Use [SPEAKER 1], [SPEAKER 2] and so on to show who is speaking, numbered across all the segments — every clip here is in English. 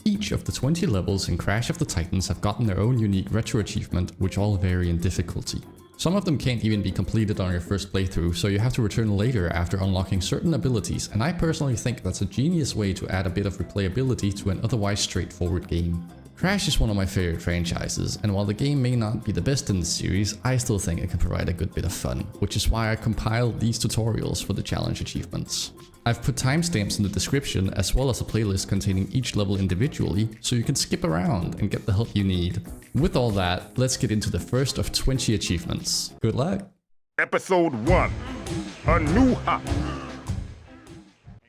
[SPEAKER 1] Each of the 20 levels in Crash of the Titans have gotten their own unique retro achievement, which all vary in difficulty. Some of them can't even be completed on your first playthrough, so you have to return later after unlocking certain abilities, and I personally think that's a genius way to add a bit of replayability to an otherwise straightforward game. Crash is one of my favorite franchises, and while the game may not be the best in the series, I still think it can provide a good bit of fun, which is why I compiled these tutorials for the challenge achievements. I've put timestamps in the description as well as a playlist containing each level individually, so you can skip around and get the help you need. With all that, let's get into the first of 20 achievements. Good luck!
[SPEAKER 2] Episode 1, A New Hop.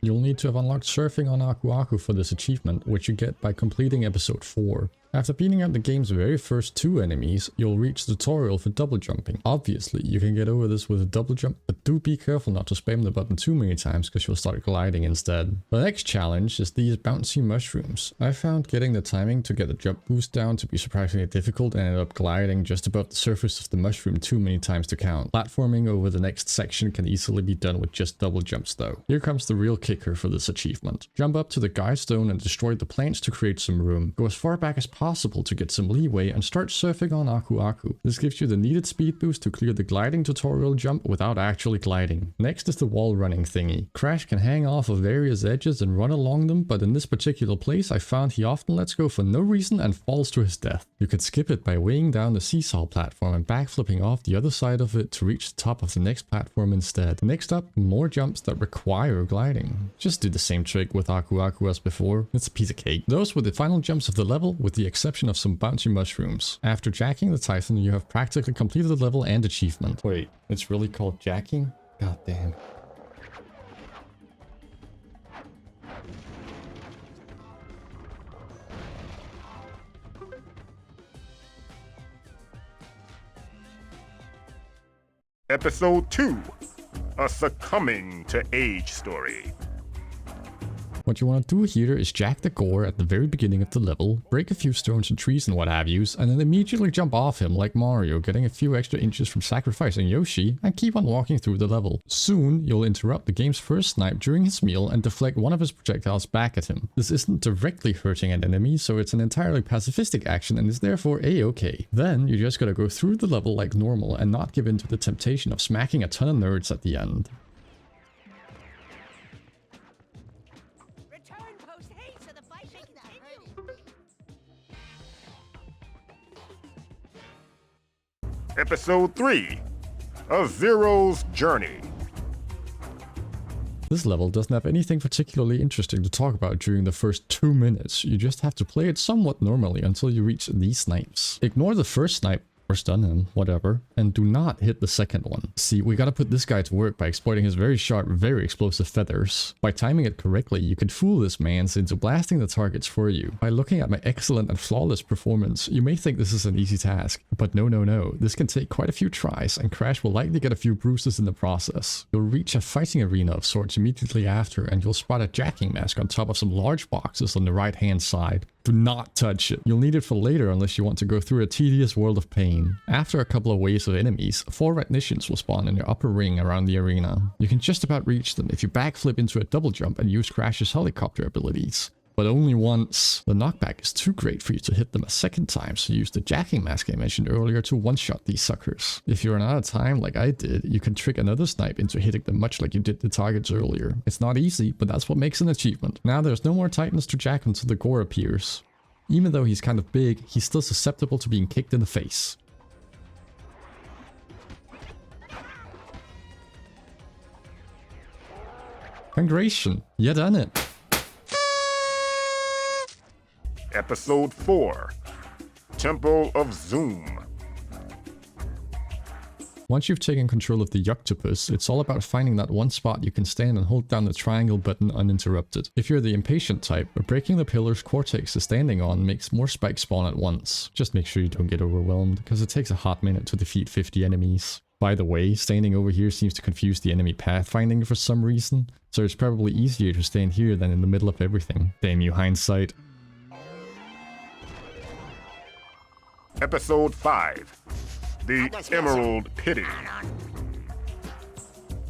[SPEAKER 1] You'll need to have unlocked surfing on Aku Aku for this achievement, which you get by completing episode 4. After beating out the game's very first 2 enemies, you'll reach the tutorial for double jumping. Obviously, you can get over this with a double jump, but do be careful not to spam the button too many times because you'll start gliding instead. The next challenge is these bouncy mushrooms. I found getting the timing to get the jump boost down to be surprisingly difficult and ended up gliding just above the surface of the mushroom too many times to count. Platforming over the next section can easily be done with just double jumps though. Here comes the real kicker for this achievement. Jump up to the guide stone and destroy the plants to create some room. Go as far back as possible to get some leeway and start surfing on Aku Aku. This gives you the needed speed boost to clear the gliding tutorial jump without actually gliding. Next is the wall running thingy. Crash can hang off of various edges and run along them, but in this particular place I found he often lets go for no reason and falls to his death. You could skip it by weighing down the seesaw platform and backflipping off the other side of it to reach the top of the next platform instead. Next up, more jumps that require gliding. Just do the same trick with Aku Aku as before. It's a piece of cake. Those were the final jumps of the level, with the exception of some bouncy mushrooms. After jacking the Titan, you have practically completed the level and achievement. Wait, it's really called jacking? God damn.
[SPEAKER 2] Episode 2, A Succumbing to Age Story.
[SPEAKER 1] What you want to do here is jack the gore at the very beginning of the level, break a few stones and trees and what have yous, and then immediately jump off him like Mario, getting a few extra inches from sacrificing Yoshi, and keep on walking through the level. Soon, you'll interrupt the game's first snipe during his meal and deflect one of his projectiles back at him. This isn't directly hurting an enemy, so it's an entirely pacifistic action and is therefore a-okay. Then, you just gotta go through the level like normal and not give in to the temptation of smacking a ton of nerds at the end.
[SPEAKER 2] Episode 3, A Zero's Journey.
[SPEAKER 1] This level doesn't have anything particularly interesting to talk about during the first 2 minutes. You just have to play it somewhat normally until you reach these snipes. Ignore the first snipe, or stun him, whatever, and do not hit the second one. See, we gotta put this guy to work by exploiting his very sharp, very explosive feathers. By timing it correctly, you can fool this man into blasting the targets for you. By looking at my excellent and flawless performance, you may think this is an easy task, but no, this can take quite a few tries, and Crash will likely get a few bruises in the process. You'll reach a fighting arena of sorts immediately after, and you'll spot a jacking mask on top of some large boxes on the right hand side. Do not touch it. You'll need it for later unless you want to go through a tedious world of pain. After a couple of waves of enemies, 4 technicians will spawn in your upper ring around the arena. You can just about reach them if you backflip into a double jump and use Crash's helicopter abilities. But only once. The knockback is too great for you to hit them a second time, so use the jacking mask I mentioned earlier to one-shot these suckers. If you run out of time like I did, you can trick another snipe into hitting them much like you did the targets earlier. It's not easy, but that's what makes an achievement. Now there's no more Titans to jack until the gore appears. Even though he's kind of big, he's still susceptible to being kicked in the face. Congratulations, you done it!
[SPEAKER 2] Episode 4, Temple of Zoom.
[SPEAKER 1] Once you've taken control of the Yuctopus, it's all about finding that one spot you can stand and hold down the triangle button uninterrupted. If you're the impatient type, breaking the pillar's cortex is standing on makes more spikes spawn at once. Just make sure you don't get overwhelmed, because it takes a hot minute to defeat 50 enemies. By the way, standing over here seems to confuse the enemy pathfinding for some reason, so it's probably easier to stand here than in the middle of everything. Damn you, hindsight.
[SPEAKER 2] Episode 5, The Emerald Pity.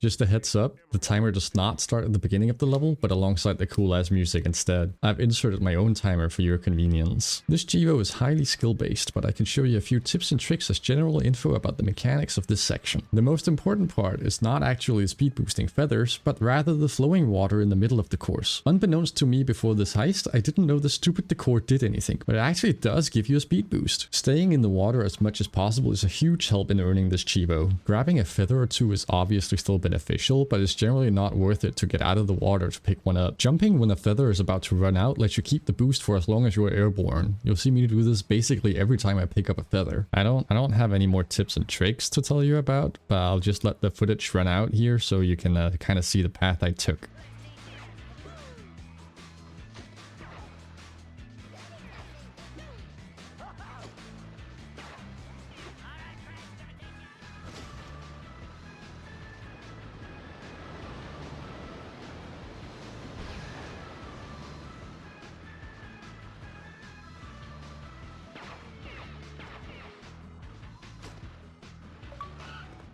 [SPEAKER 1] Just a heads up, the timer does not start at the beginning of the level, but alongside the cool ass music instead. I've inserted my own timer for your convenience. This Chivo is highly skill based, but I can show you a few tips and tricks as general info about the mechanics of this section. The most important part is not actually speed boosting feathers, but rather the flowing water in the middle of the course. Unbeknownst to me before this heist, I didn't know the stupid decor did anything, but it actually does give you a speed boost. Staying in the water as much as possible is a huge help in earning this Chivo. Grabbing a feather or two is obviously still beneficial, but it's generally not worth it to get out of the water to pick one up. Jumping when a feather is about to run out lets you keep the boost for as long as you're airborne. You'll see me do this basically every time I pick up a feather. I don't have any more tips and tricks to tell you about, but I'll just let the footage run out here so you can kind of see the path I took.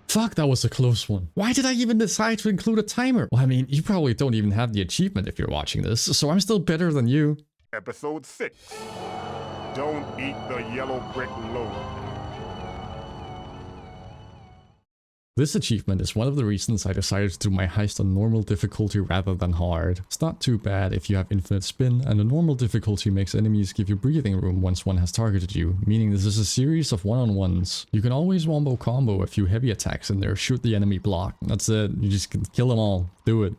[SPEAKER 1] Fuck, that was a close one. Why did I even decide to include a timer? Well, I mean, you probably don't even have the achievement if you're watching this, so I'm still better than you.
[SPEAKER 2] Episode 6. Don't eat the yellow brick road.
[SPEAKER 1] This achievement is one of the reasons I decided to do my heist on normal difficulty rather than hard. It's not too bad if you have infinite spin, and the normal difficulty makes enemies give you breathing room once one has targeted you, meaning this is a series of one-on-ones. You can always wombo combo a few heavy attacks in there, shoot the enemy block. That's it, you just can kill them all. Do it.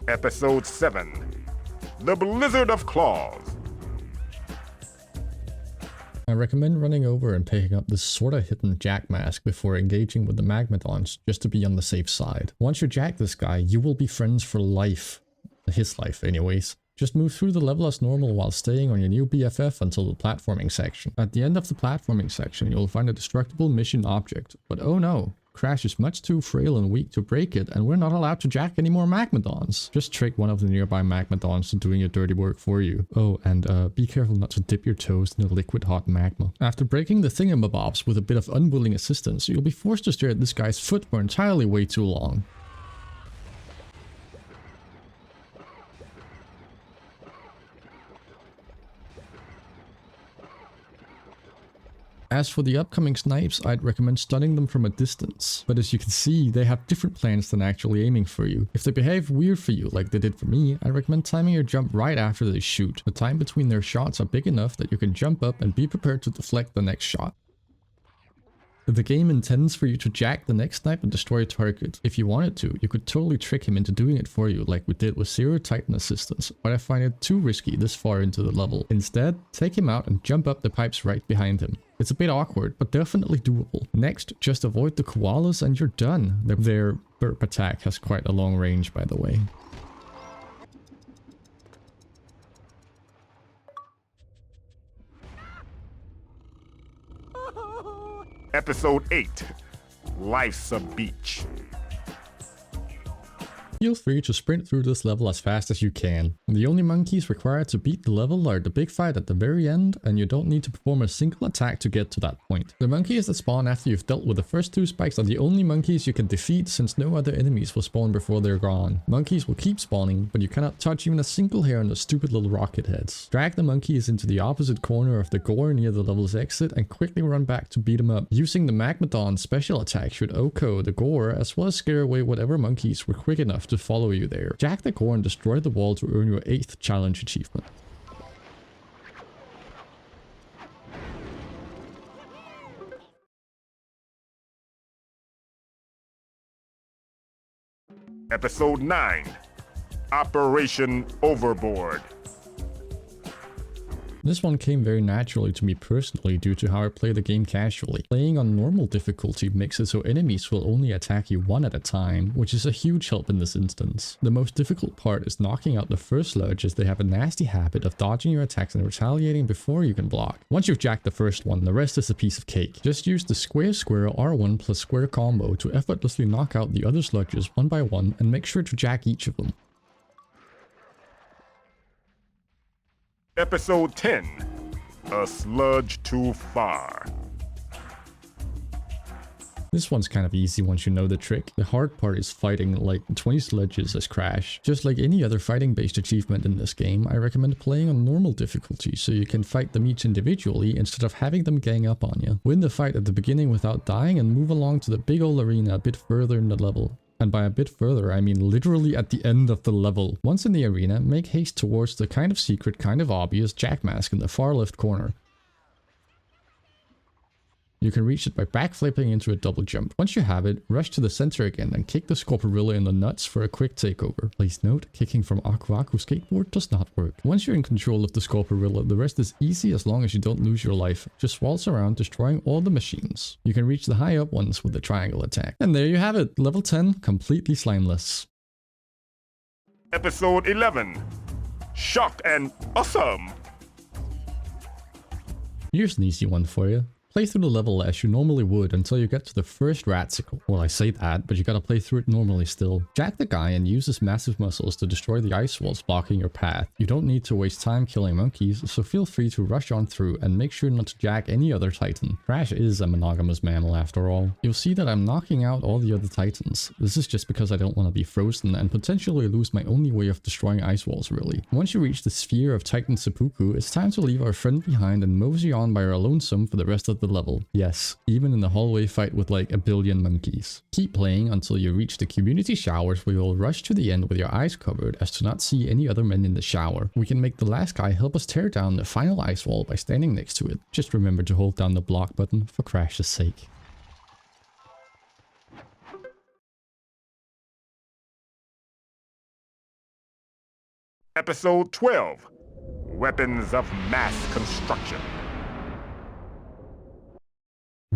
[SPEAKER 2] Episode 7. The Blizzard of Claws.
[SPEAKER 1] I recommend running over and picking up this sorta hidden jack mask before engaging with the Magmadons, just to be on the safe side. Once you jack this guy, you will be friends for life. His life anyways. Just move through the level as normal while staying on your new BFF until the platforming section. At the end of the platforming section, you'll find a destructible mission object, but oh no. Crash is much too frail and weak to break it, and we're not allowed to jack any more Magmadons. Just trick one of the nearby Magmadons into doing your dirty work for you. Oh, and be careful not to dip your toes in the liquid hot magma. After breaking the thingamabobs with a bit of unwilling assistance, you'll be forced to stare at this guy's foot for entirely way too long. As for the upcoming snipes, I'd recommend stunning them from a distance. But as you can see, they have different plans than actually aiming for you. If they behave weird for you, like they did for me, I recommend timing your jump right after they shoot. The time between their shots are big enough that you can jump up and be prepared to deflect the next shot. The game intends for you to jack the next snipe and destroy a target. If you wanted to, you could totally trick him into doing it for you like we did with Zero Titan Assistance, but I find it too risky this far into the level. Instead, take him out and jump up the pipes right behind him. It's a bit awkward, but definitely doable. Next, just avoid the koalas and you're done. Their burp attack has quite a long range, by the way.
[SPEAKER 2] Episode 8. Life's a Beach.
[SPEAKER 1] Feel free to sprint through this level as fast as you can. The only monkeys required to beat the level are the big fight at the very end, and you don't need to perform a single attack to get to that point. The monkeys that spawn after you've dealt with the first 2 spikes are the only monkeys you can defeat, since no other enemies will spawn before they're gone. Monkeys will keep spawning, but you cannot touch even a single hair on the stupid little rocket heads. Drag the monkeys into the opposite corner of the gore near the level's exit and quickly run back to beat them up. Using the Magmadon's special attack should OHKO the gore, as well as scare away whatever monkeys were quick enough to follow you there. Jack the core and destroy the wall to earn your 8th challenge achievement.
[SPEAKER 2] Episode 9. Operation Overboard.
[SPEAKER 1] This one came very naturally to me personally due to how I play the game casually. Playing on normal difficulty makes it so enemies will only attack you one at a time, which is a huge help in this instance. The most difficult part is knocking out the first Sludge, as they have a nasty habit of dodging your attacks and retaliating before you can block. Once you've jacked the first one, the rest is a piece of cake. Just use the square R1 plus square combo to effortlessly knock out the other Sludges one by one and make sure to jack each of them.
[SPEAKER 2] Episode 10, A Sludge Too Far.
[SPEAKER 1] This one's kind of easy once you know the trick. The hard part is fighting like 20 sludges as Crash. Just like any other fighting based achievement in this game, I recommend playing on normal difficulty so you can fight them each individually instead of having them gang up on you. Win the fight at the beginning without dying and move along to the big old arena a bit further in the level. And by a bit further, I mean literally at the end of the level. Once in the arena, make haste towards the kind of secret, kind of obvious Jack mask in the far left corner. You can reach it by backflipping into a double jump. Once you have it, rush to the center again and kick the Scorporilla in the nuts for a quick takeover. Please note, kicking from Aku Aku skateboard does not work. Once you're in control of the Scorporilla, the rest is easy as long as you don't lose your life. Just waltz around destroying all the machines. You can reach the high up ones with the triangle attack. And there you have it, level 10, completely slimeless.
[SPEAKER 2] Episode 11, Shocked and Awesome.
[SPEAKER 1] Here's an easy one for you. Play through the level as you normally would until you get to the first raticle. Well, I say that, but you gotta play through it normally still. Jack the guy and use his massive muscles to destroy the ice walls blocking your path. You don't need to waste time killing monkeys, so feel free to rush on through and make sure not to jack any other titan. Crash is a monogamous mammal after all. You'll see that I'm knocking out all the other titans. This is just because I don't want to be frozen and potentially lose my only way of destroying ice walls really. Once you reach the sphere of Titan Seppuku, it's time to leave our friend behind and mosey on by our lonesome for the rest of the level. Yes, even in the hallway fight with like a billion monkeys. Keep playing until you reach the community showers where you'll rush to the end with your eyes covered as to not see any other men in the shower. We can make the last guy help us tear down the final ice wall by standing next to it. Just remember to hold down the block button for Crash's sake.
[SPEAKER 2] Episode 12, Weapons of Mass Construction.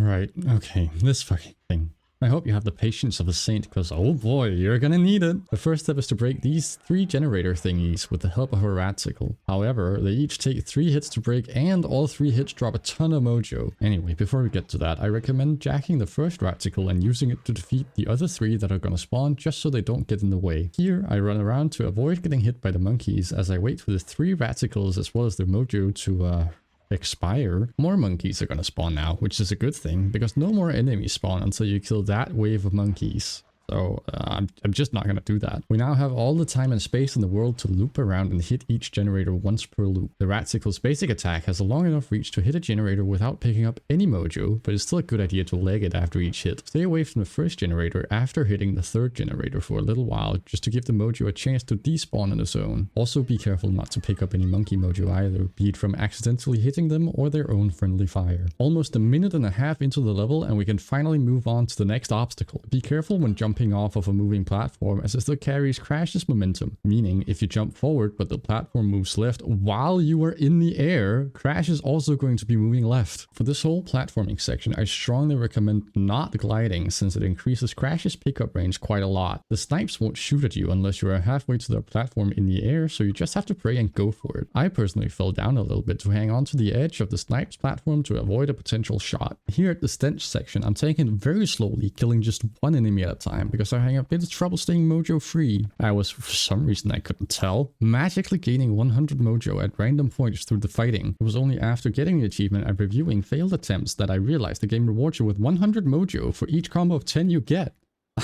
[SPEAKER 1] Right, okay, this fucking thing. I hope you have the patience of a saint because oh boy, you're gonna need it. The first step is to break these 3 generator thingies with the help of a raticle. However, they each take 3 hits to break and all 3 hits drop a ton of mojo. Anyway, before we get to that, I recommend jacking the first raticle and using it to defeat the other 3 that are gonna spawn just so they don't get in the way. Here, I run around to avoid getting hit by the monkeys as I wait for the 3 raticles as well as their mojo to expire. More monkeys are gonna spawn now, which is a good thing because no more enemies spawn until you kill that wave of monkeys. So I'm just not gonna do that. We now have all the time and space in the world to loop around and hit each generator once per loop. The Raticle's basic attack has a long enough reach to hit a generator without picking up any mojo, but it's still a good idea to leg it after each hit. Stay away from the first generator after hitting the third generator for a little while, just to give the mojo a chance to despawn on its own. Also be careful not to pick up any monkey mojo either, be it from accidentally hitting them or their own friendly fire. Almost a minute and a half into the level and we can finally move on to the next obstacle. Be careful when jumping off of a moving platform as it still carries Crash's momentum, meaning if you jump forward but the platform moves left while you are in the air, Crash is also going to be moving left. For this whole platforming section, I strongly recommend not gliding since it increases Crash's pickup range quite a lot. The snipes won't shoot at you unless you are halfway to the platform in the air, so you just have to pray and go for it. I personally fell down a little bit to hang on to the edge of the snipes platform to avoid a potential shot. Here at the stench section, I'm taking it very slowly, killing just 1 enemy at a time because I a bit of trouble staying mojo free. I was, for some reason I couldn't tell, magically gaining 100 mojo at random points through the fighting. It was only after getting the achievement and reviewing failed attempts that I realized the game rewards you with 100 mojo for each combo of 10 you get.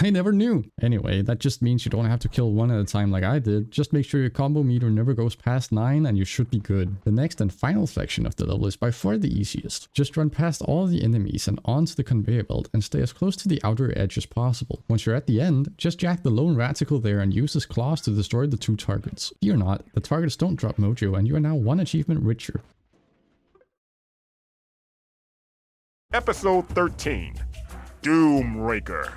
[SPEAKER 1] I never knew. Anyway, that just means you don't have to kill 1 at a time like I did. Just make sure your combo meter never goes past 9 and you should be good. The next and final section of the level is by far the easiest. Just run past all the enemies and onto the conveyor belt and stay as close to the outer edge as possible. Once you're at the end, just jack the lone raticle there and use his claws to destroy the 2 targets. Fear not, the targets don't drop mojo and you are now 1 achievement richer.
[SPEAKER 2] Episode 13, Doomraker.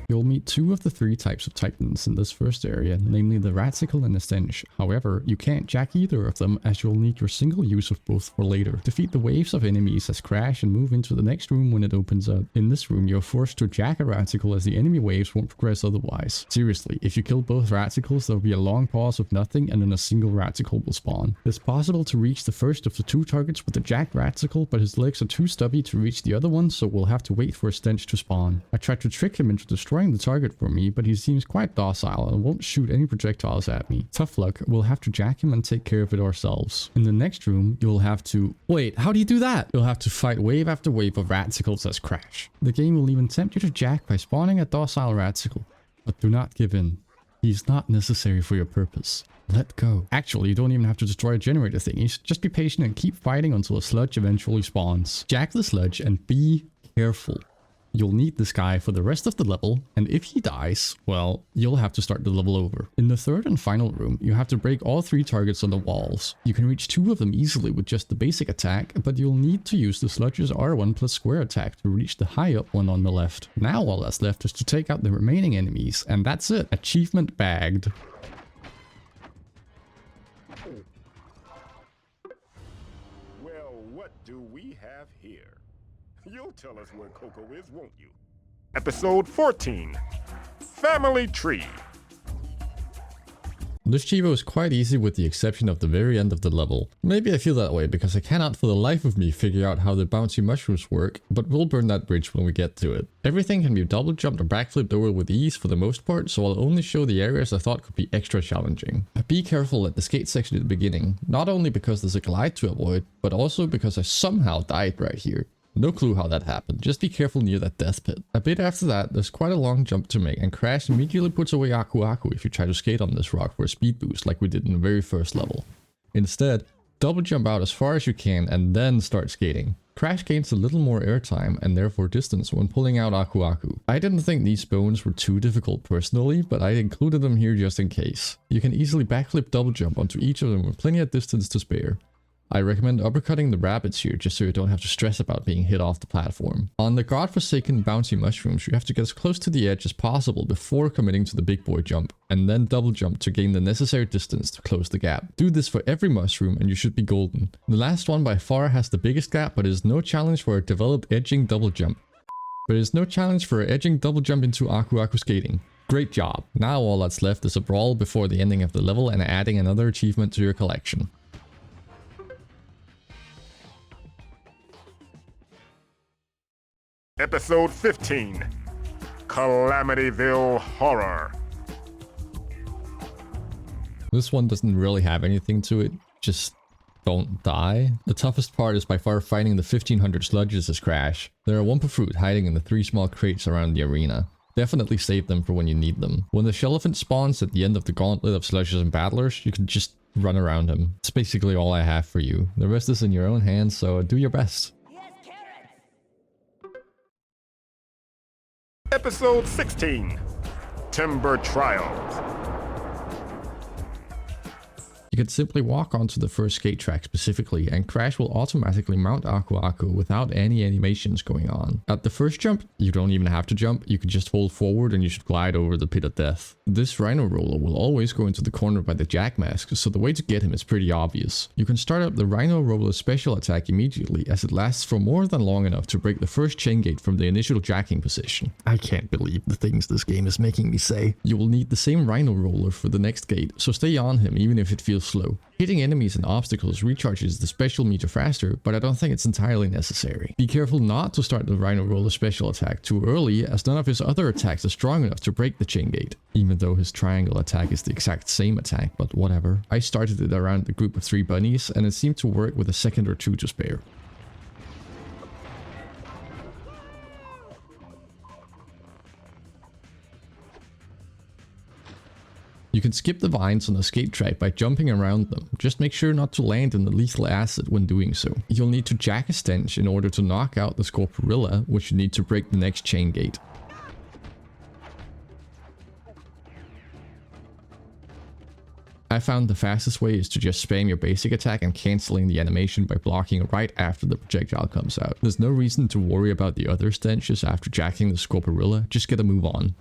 [SPEAKER 1] You'll meet 2 of the 3 types of titans in this first area, namely the Raticle and the Stench. However, you can't jack either of them as you'll need your single use of both for later. Defeat the waves of enemies as Crash and move into the next room when it opens up. In this room, you're forced to jack a Raticle as the enemy waves won't progress otherwise. Seriously, if you kill both Raticles, there'll be a long pause of nothing and then a single Raticle will spawn. It's possible to reach the first of the 2 targets with the jacked Raticle, but his legs are too stubby to reach the other one, so we'll have to wait for a Stench to spawn. I tried to trick him into destroying destroying the target for me, but he seems quite docile and won't shoot any projectiles at me. Tough luck, we'll have to jack him and take care of it ourselves. In the next room, you'll have to... Wait, how do you do that? You'll have to fight wave after wave of ratsicles as Crash. The game will even tempt you to jack by spawning a docile raticle. But do not give in. He's not necessary for your purpose. Let go. Actually, you don't even have to destroy a generator thingies. Just be patient and keep fighting until a sludge eventually spawns. Jack the sludge and be careful. You'll need this guy for the rest of the level, and if he dies, well, you'll have to start the level over. In the third and final room, you have to break all 3 targets on the walls. You can reach 2 of them easily with just the basic attack, but you'll need to use the Sludge's R1 plus square attack to reach the high up one on the left. Now all that's left is to take out the remaining enemies, and that's it. Achievement bagged.
[SPEAKER 2] Well, what do we have here? You'll tell us where Coco is, won't you? Episode 14, Family Tree.
[SPEAKER 1] This Chivo is quite easy with the exception of the very end of the level. Maybe I feel that way because I cannot for the life of me figure out how the bouncy mushrooms work, but we'll burn that bridge when we get to it. Everything can be double jumped or backflipped over with ease for the most part, so I'll only show the areas I thought could be extra challenging. Be careful at the skate section at the beginning, not only because there's a glide to avoid, but also because I somehow died right here. No clue how that happened, just be careful near that death pit. A bit after that, there's quite a long jump to make, and Crash immediately puts away Aku Aku if you try to skate on this rock for a speed boost like we did in the very first level. Instead, double jump out as far as you can and then start skating. Crash gains a little more airtime and therefore distance when pulling out Aku Aku. I didn't think these bones were too difficult personally, but I included them here just in case. You can easily backflip double jump onto each of them with plenty of distance to spare. I recommend uppercutting the rabbits here just so you don't have to stress about being hit off the platform. On the godforsaken bouncy mushrooms, you have to get as close to the edge as possible before committing to the big boy jump, and then double jump to gain the necessary distance to close the gap. Do this for every mushroom and you should be golden. The last one by far has the biggest gap, but is no challenge for a developed edging double jump. Into Aku Aku skating. Great job. Now all that's left is a brawl before the ending of the level and adding another achievement to your collection.
[SPEAKER 2] Episode 15, Calamityville Horror.
[SPEAKER 1] This one doesn't really have anything to it, just don't die. The toughest part is by far fighting the 1500 sludges as Crash. There are 1 per fruit hiding in the 3 small crates around the arena. Definitely save them for when you need them. When the Shellelephant spawns at the end of the gauntlet of sludges and battlers, you can just run around him. It's basically all I have for you. The rest is in your own hands, so do your best.
[SPEAKER 2] Episode 16, Timber Trials.
[SPEAKER 1] You can simply walk onto the first skate track specifically, and Crash will automatically mount Aku Aku without any animations going on. At the first jump, you don't even have to jump, you can just hold forward and you should glide over the pit of death. This Rhino Roller will always go into the corner by the Jack Mask, so the way to get him is pretty obvious. You can start up the Rhino Roller special attack immediately, as it lasts for more than long enough to break the first chain gate from the initial jacking position. I can't believe the things this game is making me say. You will need the same Rhino Roller for the next gate, so stay on him even if it feels slow. Hitting enemies and obstacles recharges the special meter faster, but I don't think it's entirely necessary. Be careful not to start the Rhino Roller special attack too early, as none of his other attacks are strong enough to break the chain gate. Even though his triangle attack is the exact same attack, but whatever. I started it around the group of 3 bunnies, and it seemed to work with a second or 2 to spare. You can skip the vines on the skate track by jumping around them. Just make sure not to land in the lethal acid when doing so. You'll need to jack a stench in order to knock out the Scorporilla, which you need to break the next chain gate. I found the fastest way is to just spam your basic attack and cancelling the animation by blocking right after the projectile comes out. There's no reason to worry about the other stenches after jacking the Scorporilla, just get a move on.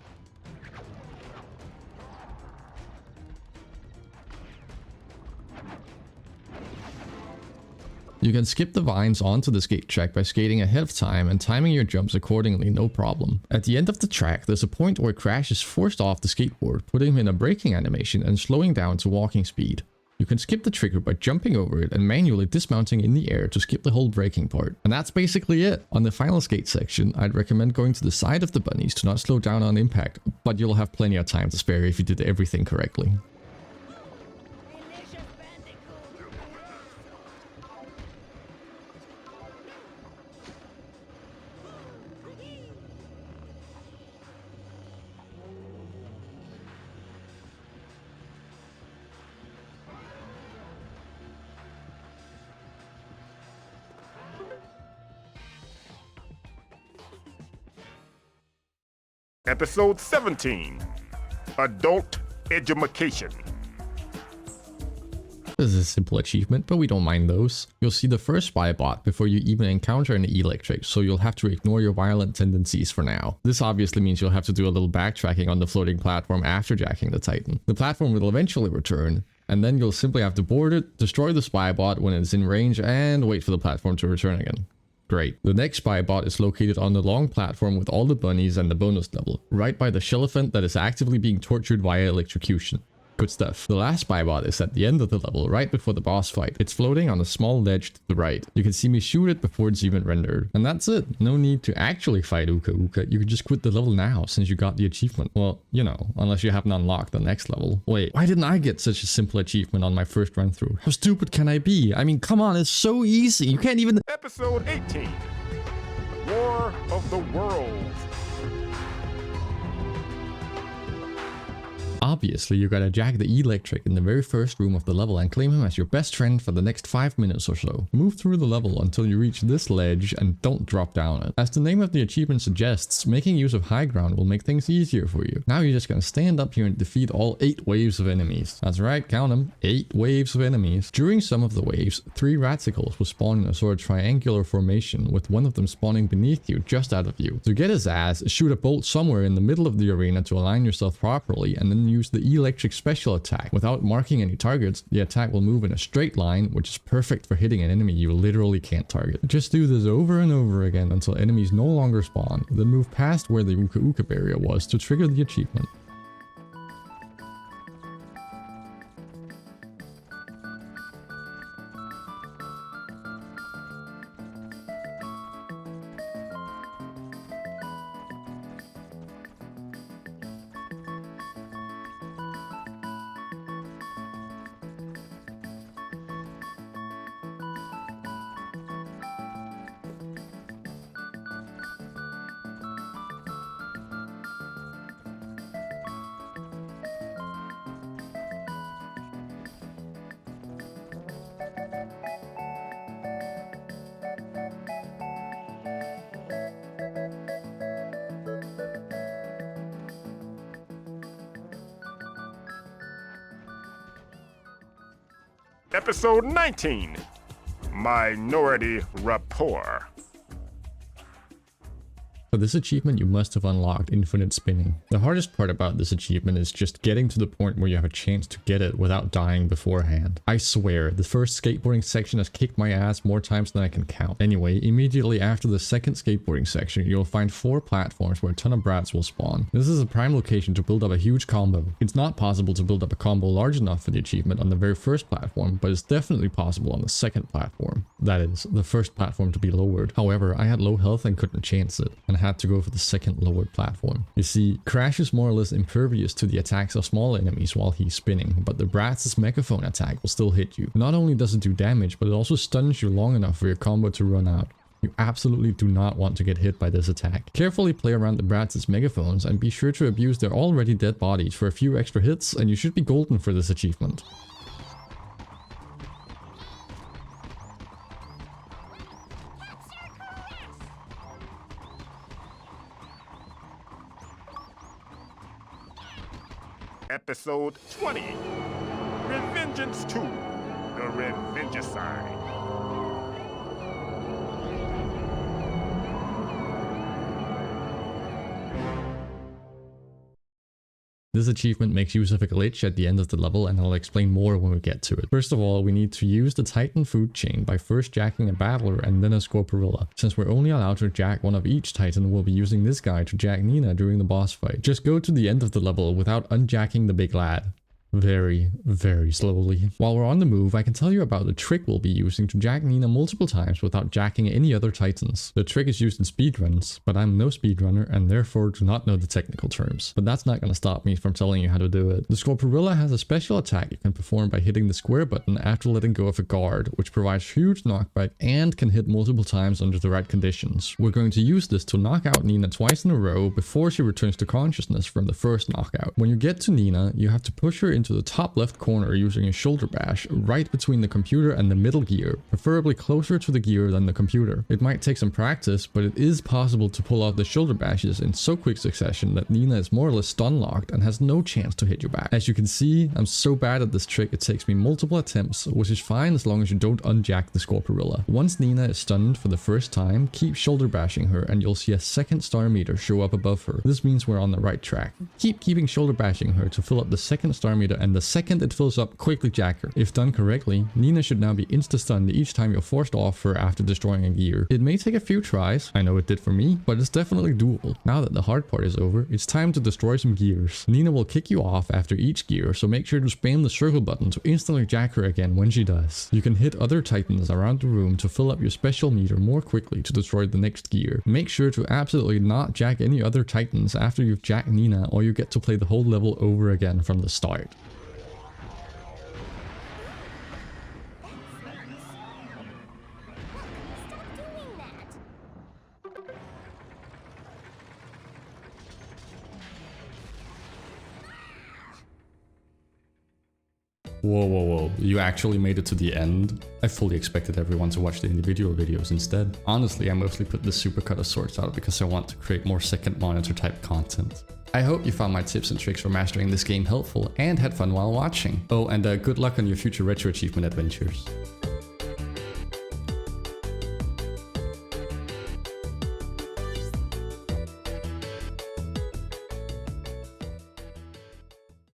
[SPEAKER 1] You can skip the vines onto the skate track by skating ahead of time and timing your jumps accordingly, no problem. At the end of the track, there's a point where Crash is forced off the skateboard, putting him in a braking animation and slowing down to walking speed. You can skip the trigger by jumping over it and manually dismounting in the air to skip the whole braking part. And that's basically it. On the final skate section, I'd recommend going to the side of the bunnies to not slow down on impact, but you'll have plenty of time to spare if you did everything correctly.
[SPEAKER 2] Episode 17, Adult Edumacation.
[SPEAKER 1] This is a simple achievement, but we don't mind those. You'll see the first spy bot before you even encounter an electric, so you'll have to ignore your violent tendencies for now. This obviously means you'll have to do a little backtracking on the floating platform after jacking the Titan. The platform will eventually return, and then you'll simply have to board it, destroy the spy bot when it's in range, and wait for the platform to return again. Great. The next spy bot is located on the long platform with all the bunnies and the bonus level, right by the elephant that is actively being tortured via electrocution. Good stuff. The last spy bot is at the end of the level, right before the boss fight. It's floating on a small ledge to the right. You can see me shoot it before it's even rendered. And that's it. No need to actually fight Uka Uka. You can just quit the level now since you got the achievement. Well, you know, unless you haven't unlocked the next level. Wait, why didn't I get such a simple achievement on my first run through? How stupid can I be? I mean, come on, it's so easy. You can't even...
[SPEAKER 2] Episode 18, War of the Worlds.
[SPEAKER 1] Obviously, you gotta jack the electric in the very first room of the level and claim him as your best friend for the next 5 minutes or so. Move through the level until you reach this ledge and don't drop down it. As the name of the achievement suggests, making use of high ground will make things easier for you. Now you're just gonna stand up here and defeat all 8 waves of enemies. That's right, count them, 8 waves of enemies. During some of the waves, 3 raticles will spawn in a sort of triangular formation, with one of them spawning beneath you, just out of view. To get his ass, shoot a bolt somewhere in the middle of the arena to align yourself properly, and then use the electric special attack. Without marking any targets, the attack will move in a straight line, which is perfect for hitting an enemy you literally can't target. Just do this over and over again until enemies no longer spawn, then move past where the Uka Uka barrier was to trigger the achievement.
[SPEAKER 2] Episode 19, Minority Rapport.
[SPEAKER 1] For this achievement, you must have unlocked infinite spinning. The hardest part about this achievement is just getting to the point where you have a chance to get it without dying beforehand. I swear, the first skateboarding section has kicked my ass more times than I can count. Anyway, immediately after the second skateboarding section, you'll find 4 platforms where a ton of brats will spawn. This is a prime location to build up a huge combo. It's not possible to build up a combo large enough for the achievement on the very first platform, but it's definitely possible on the second platform. That is, the first platform to be lowered. However, I had low health and couldn't chance it, and had to go for the second lowered platform. You see, Crash is more or less impervious to the attacks of small enemies while he's spinning, but the Bratz' megaphone attack will still hit you. Not only does it do damage, but it also stuns you long enough for your combo to run out. You absolutely do not want to get hit by this attack. Carefully play around the Bratz' megaphones and be sure to abuse their already dead bodies for a few extra hits, and you should be golden for this achievement.
[SPEAKER 2] Episode 20, Revengeance 2, The Revengicide.
[SPEAKER 1] This achievement makes use of a glitch at the end of the level, and I'll explain more when we get to it. First of all, we need to use the Titan food chain by first jacking a battler and then a Scorporilla. Since we're only allowed to jack one of each Titan, we'll be using this guy to jack Nina during the boss fight. Just go to the end of the level without unjacking the big lad. very, very slowly. While we're on the move, I can tell you about the trick we'll be using to jack Nina multiple times without jacking any other titans. The trick is used in speedruns, but I'm no speedrunner and therefore do not know the technical terms. But that's not going to stop me from telling you how to do it. The Scorporilla has a special attack you can perform by hitting the square button after letting go of a guard, which provides huge knockback and can hit multiple times under the right conditions. We're going to use this to knock out Nina twice in a row before she returns to consciousness from the first knockout. When you get to Nina, you have to push her into the top left corner using a shoulder bash right between the computer and the middle gear, preferably closer to the gear than the computer. It might take some practice, but it is possible to pull off the shoulder bashes in so quick succession that Nina is more or less stun locked and has no chance to hit you back. As you can see, I'm so bad at this trick it takes me multiple attempts, which is fine as long as you don't unjack the Scorporilla. Once Nina is stunned for the first time, keep shoulder bashing her and you'll see a second star meter show up above her. This means we're on the right track. Keeping shoulder bashing her to fill up the second star meter, and the second it fills up, quickly jack her. If done correctly, Nina should now be insta-stunned each time you're forced off her after destroying a gear. It may take a few tries, I know it did for me, but it's definitely doable. Now that the hard part is over, it's time to destroy some gears. Nina will kick you off after each gear, so make sure to spam the circle button to instantly jack her again when she does. You can hit other titans around the room to fill up your special meter more quickly to destroy the next gear. Make sure to absolutely not jack any other titans after you've jacked Nina, or you get to play the whole level over again from the start. Whoa, you actually made it to the end? I fully expected everyone to watch the individual videos instead. Honestly, I mostly put the supercut of swords out because I want to create more second monitor type content. I hope you found my tips and tricks for mastering this game helpful and had fun while watching. Oh, and good luck on your future retro achievement adventures.